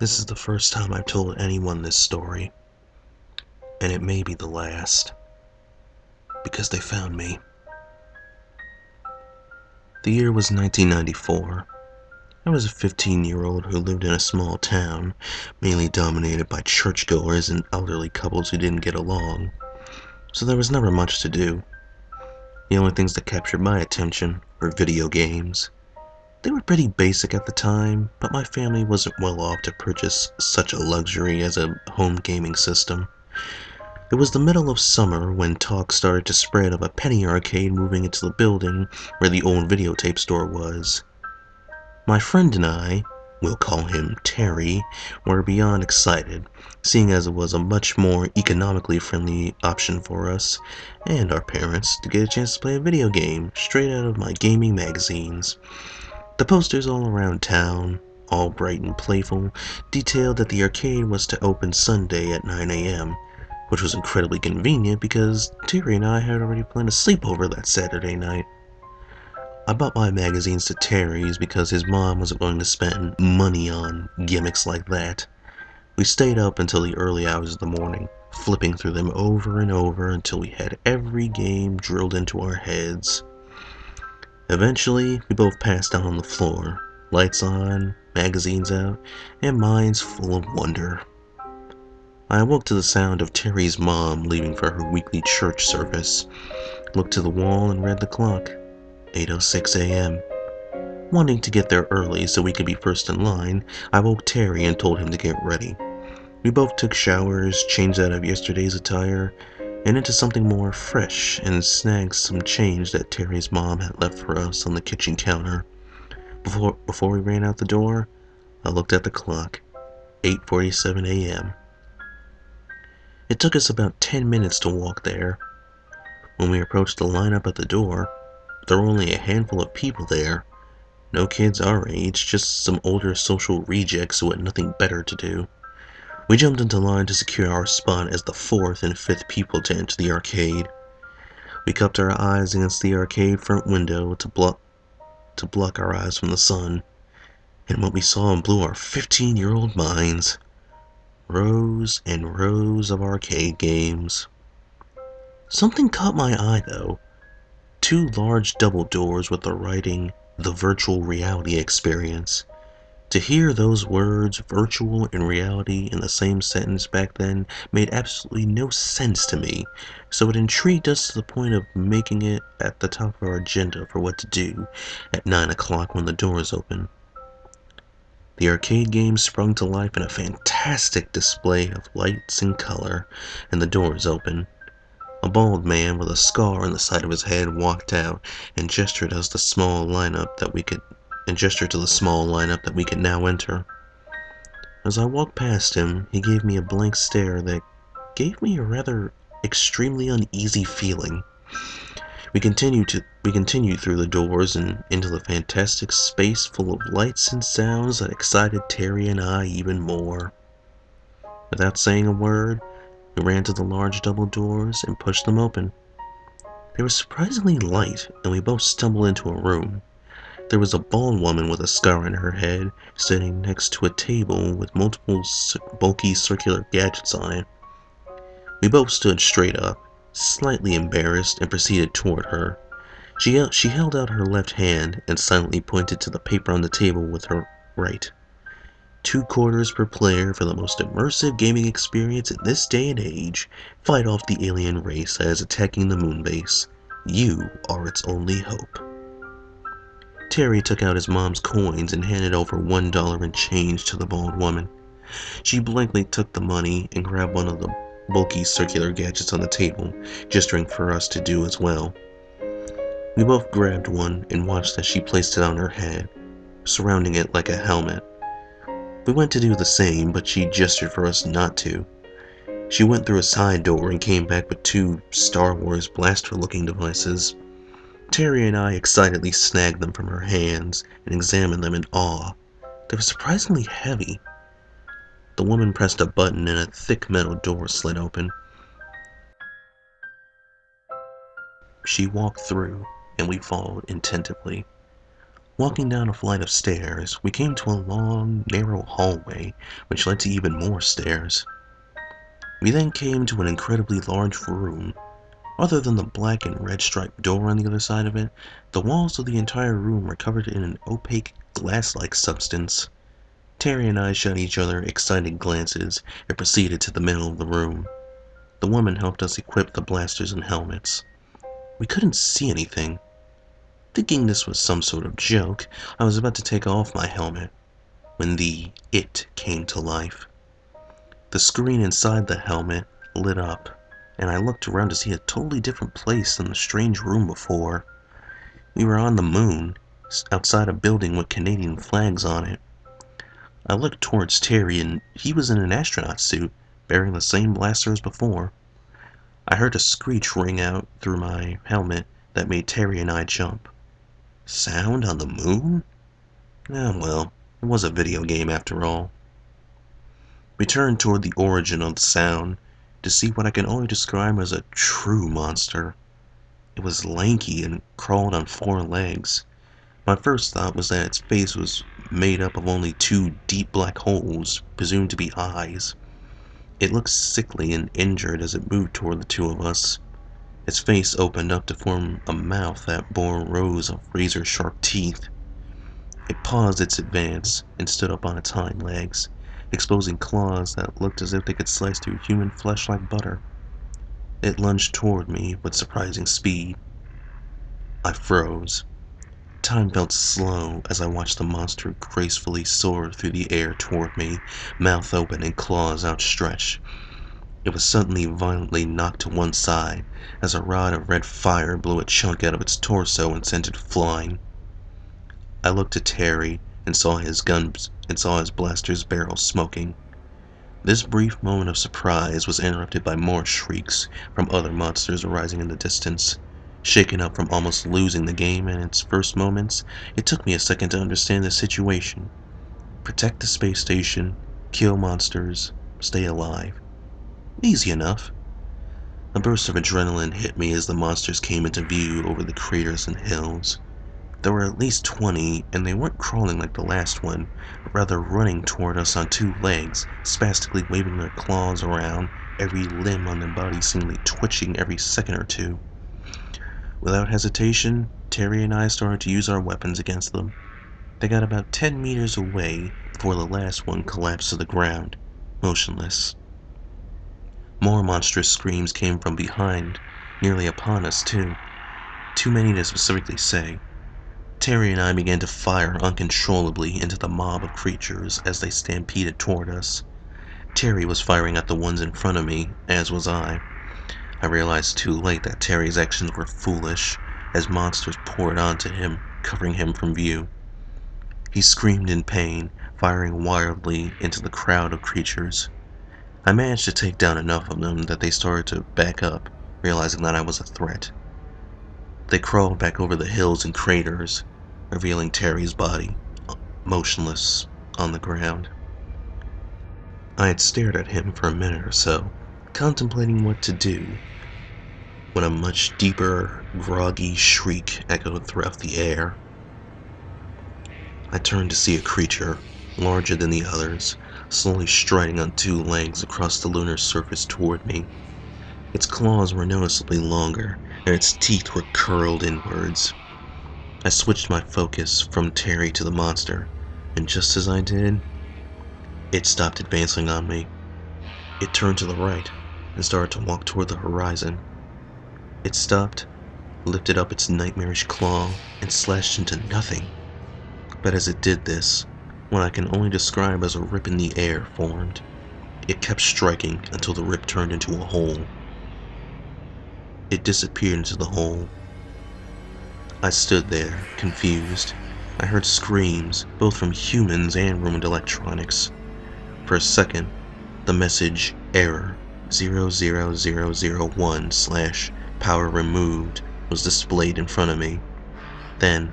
This is the first time I've told anyone this story, and it may be the last, because they found me. The year was 1994. I was a 15-year-old who lived in a small town, mainly dominated by churchgoers and elderly couples who didn't get along, so there was never much to do. The only things that captured my attention were video games. They were pretty basic at the time, but my family wasn't well off to purchase such a luxury as a home gaming system. It was the middle of summer when talk started to spread of a penny arcade moving into the building where the old videotape store was. My friend and I, we'll call him Terry, were beyond excited, seeing as it was a much more economically friendly option for us and our parents to get a chance to play a video game straight out of my gaming magazines. The posters all around town, all bright and playful, detailed that the arcade was to open Sunday at 9 a.m., which was incredibly convenient because Terry and I had already planned a sleepover that Saturday night. I bought my magazines to Terry's because his mom wasn't going to spend money on gimmicks like that. We stayed up until the early hours of the morning, flipping through them over and over until we had every game drilled into our heads. Eventually, we both passed out on the floor, lights on, magazines out, and minds full of wonder. I awoke to the sound of Terry's mom leaving for her weekly church service, looked to the wall and read the clock. 8:06 a.m. Wanting to get there early so we could be first in line, I woke Terry and told him to get ready. We both took showers, changed out of yesterday's attire, and into something more fresh, and snagged some change that Terry's mom had left for us on the kitchen counter. Before we ran out the door, I looked at the clock. 8:47 a.m. It took us about 10 minutes to walk there. When we approached the lineup at the door, there were only a handful of people there. No kids our age, just some older social rejects who had nothing better to do. We jumped into line to secure our spot as the fourth and fifth people to enter the arcade. We cupped our eyes against the arcade front window to block our eyes from the sun, and what we saw blew our 15-year-old minds. Rows and rows of arcade games. Something caught my eye though. Two large double doors with the writing, "The Virtual Reality Experience." To hear those words, virtual and reality, in the same sentence back then made absolutely no sense to me, so it intrigued us to the point of making it at the top of our agenda for what to do at 9 o'clock when the doors open. The arcade game sprung to life in a fantastic display of lights and color, and the doors opened. A bald man with a scar on the side of his head walked out and gestured to the small lineup that we could now enter. As I walked past him, he gave me a blank stare that gave me a rather extremely uneasy feeling. We continued through the doors and into the fantastic space full of lights and sounds that excited Terry and I even more. Without saying a word, we ran to the large double doors and pushed them open. They were surprisingly light, and we both stumbled into a room. There was a bald woman with a scar on her head, sitting next to a table with multiple bulky circular gadgets on it. We both stood straight up, slightly embarrassed, and proceeded toward her. She held out her left hand and silently pointed to the paper on the table with her right. 2 quarters per player for the most immersive gaming experience in this day and age. Fight off the alien race that is attacking the moon base. You are its only hope. Terry took out his mom's coins and handed over $1 in change to the bald woman. She blankly took the money and grabbed one of the bulky circular gadgets on the table, gesturing for us to do as well. We both grabbed one and watched as she placed it on her head, surrounding it like a helmet. We went to do the same, but she gestured for us not to. She went through a side door and came back with 2 Star Wars blaster-looking devices. Terry and I excitedly snagged them from her hands and examined them in awe. They were surprisingly heavy. The woman pressed a button and a thick metal door slid open. She walked through, and we followed attentively. Walking down a flight of stairs, we came to a long, narrow hallway which led to even more stairs. We then came to an incredibly large room. Other than the black and red striped door on the other side of it, the walls of the entire room were covered in an opaque, glass-like substance. Terry and I shot each other excited glances and proceeded to the middle of the room. The woman helped us equip the blasters and helmets. We couldn't see anything. Thinking this was some sort of joke, I was about to take off my helmet when the "it" came to life. The screen inside the helmet lit up, and I looked around to see a totally different place than the strange room before. We were on the moon, outside a building with Canadian flags on it. I looked towards Terry, and he was in an astronaut suit, bearing the same blaster as before. I heard a screech ring out through my helmet that made Terry and I jump. Sound on the moon? Well, it was a video game after all. We turned toward the origin of the sound to see what I can only describe as a true monster. It was lanky and crawled on 4 legs. My first thought was that its face was made up of only 2 deep black holes, presumed to be eyes. It looked sickly and injured as it moved toward the 2 of us. Its face opened up to form a mouth that bore rows of razor-sharp teeth. It paused its advance and stood up on its hind legs, exposing claws that looked as if they could slice through human flesh like butter. It lunged toward me with surprising speed. I froze. Time felt slow as I watched the monster gracefully soar through the air toward me, mouth open and claws outstretched. It was suddenly violently knocked to one side as a rod of red fire blew a chunk out of its torso and sent it flying. I looked at Terry and saw his blaster's barrel smoking. This brief moment of surprise was interrupted by more shrieks from other monsters arising in the distance. Shaken up from almost losing the game in its first moments, it took me a second to understand the situation. Protect the space station, kill monsters, stay alive. Easy enough. A burst of adrenaline hit me as the monsters came into view over the craters and hills. There were at least 20, and they weren't crawling like the last one, but rather running toward us on 2 legs, spastically waving their claws around, every limb on their body seemingly twitching every second or 2. Without hesitation, Terry and I started to use our weapons against them. They got about 10 meters away before the last one collapsed to the ground, motionless. More monstrous screams came from behind, nearly upon us too. Too many to specifically say. Terry and I began to fire uncontrollably into the mob of creatures as they stampeded toward us. Terry was firing at the ones in front of me, as was I. I realized too late that Terry's actions were foolish, as monsters poured onto him, covering him from view. He screamed in pain, firing wildly into the crowd of creatures. I managed to take down enough of them that they started to back up, realizing that I was a threat. They crawled back over the hills and craters, revealing Terry's body, motionless, on the ground. I had stared at him for a minute or so, contemplating what to do, when a much deeper, groggy shriek echoed throughout the air. I turned to see a creature, larger than the others, slowly striding on 2 legs across the lunar surface toward me. Its claws were noticeably longer, and its teeth were curled inwards. I switched my focus from Terry to the monster, and just as I did, it stopped advancing on me. It turned to the right and started to walk toward the horizon. It stopped, lifted up its nightmarish claw, and slashed into nothing. But as it did this, what I can only describe as a rip in the air formed. It kept striking until the rip turned into a hole. It disappeared into the hole. I stood there, confused. I heard screams, both from humans and ruined electronics. For a second, the message error 00001/power removed was displayed in front of me. Then,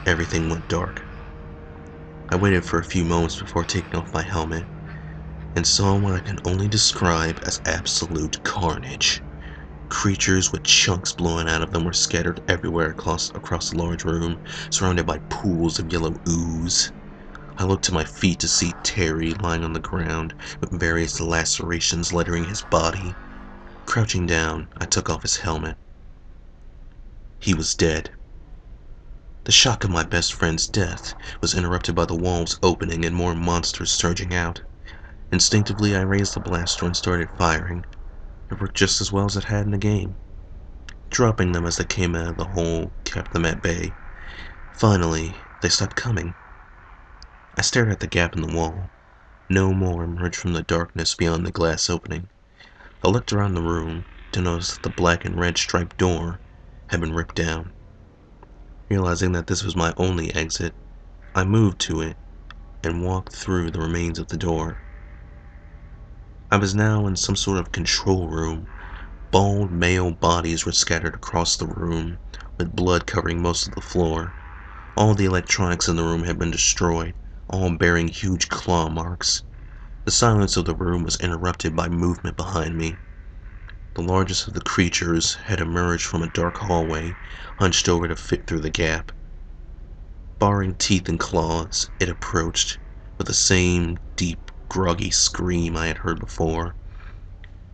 everything went dark. I waited for a few moments before taking off my helmet, and saw what I can only describe as absolute carnage. Creatures with chunks blowing out of them were scattered everywhere across the large room, surrounded by pools of yellow ooze. I looked to my feet to see Terry lying on the ground, with various lacerations littering his body. Crouching down, I took off his helmet. He was dead. The shock of my best friend's death was interrupted by the walls opening and more monsters surging out. Instinctively, I raised the blaster and started firing. It worked just as well as it had in the game. Dropping them as they came out of the hole kept them at bay. Finally, they stopped coming. I stared at the gap in the wall. No more emerged from the darkness beyond the glass opening. I looked around the room to notice that the black and red striped door had been ripped down. Realizing that this was my only exit, I moved to it and walked through the remains of the door. I was now in some sort of control room. Bald male bodies were scattered across the room, with blood covering most of the floor. All the electronics in the room had been destroyed, all bearing huge claw marks. The silence of the room was interrupted by movement behind me. The largest of the creatures had emerged from a dark hallway, hunched over to fit through the gap. Baring teeth and claws, it approached, with the same deep, groggy scream I had heard before.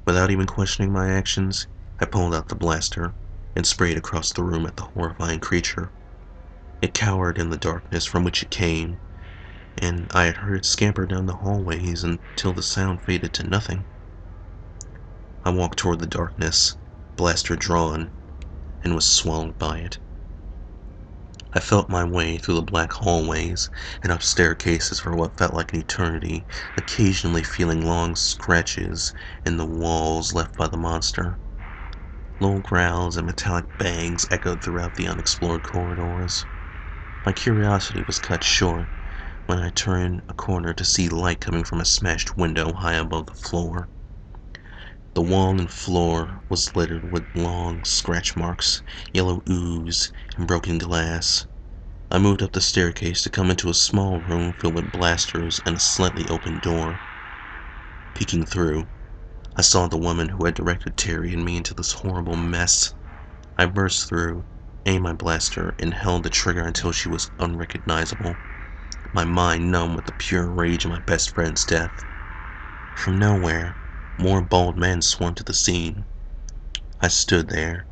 Without even questioning my actions, I pulled out the blaster and sprayed across the room at the horrifying creature. It cowered in the darkness from which it came, and I had heard it scamper down the hallways until the sound faded to nothing. I walked toward the darkness, blaster drawn, and was swallowed by it. I felt my way through the black hallways and up staircases for what felt like an eternity, occasionally feeling long scratches in the walls left by the monster. Low growls and metallic bangs echoed throughout the unexplored corridors. My curiosity was cut short when I turned a corner to see light coming from a smashed window high above the floor. The wall and floor was littered with long scratch marks, yellow ooze, and broken glass. I moved up the staircase to come into a small room filled with blasters and a slightly open door. Peeking through, I saw the woman who had directed Terry and me into this horrible mess. I burst through, aimed my blaster, and held the trigger until she was unrecognizable, my mind numb with the pure rage of my best friend's death. From nowhere, more bald men swarmed to the scene. I stood there,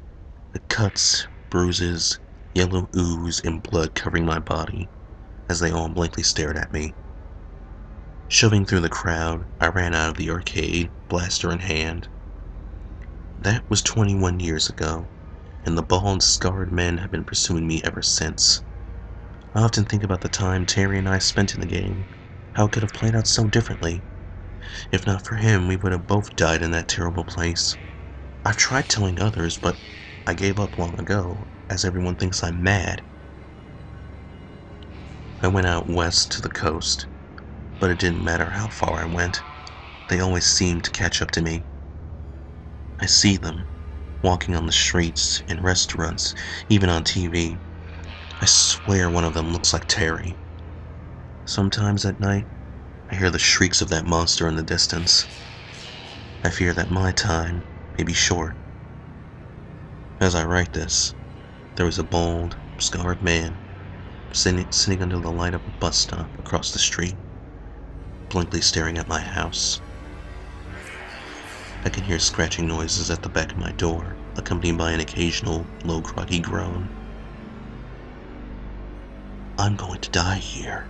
the cuts, bruises, yellow ooze, and blood covering my body, as they all blankly stared at me. Shoving through the crowd, I ran out of the arcade, blaster in hand. That was 21 years ago, and the bald, scarred men have been pursuing me ever since. I often think about the time Terry and I spent in the game, how it could have played out so differently. If not for him, we would have both died in that terrible place. I've tried telling others, but I gave up long ago, as everyone thinks I'm mad. I went out west to the coast, but it didn't matter how far I went. They always seemed to catch up to me. I see them, walking on the streets, in restaurants, even on TV. I swear one of them looks like Terry. Sometimes at night, I hear the shrieks of that monster in the distance. I fear that my time may be short. As I write this, there is a bald, scarred man sitting under the light of a bus stop across the street, blankly staring at my house. I can hear scratching noises at the back of my door, accompanied by an occasional low, groggy groan. I'm going to die here.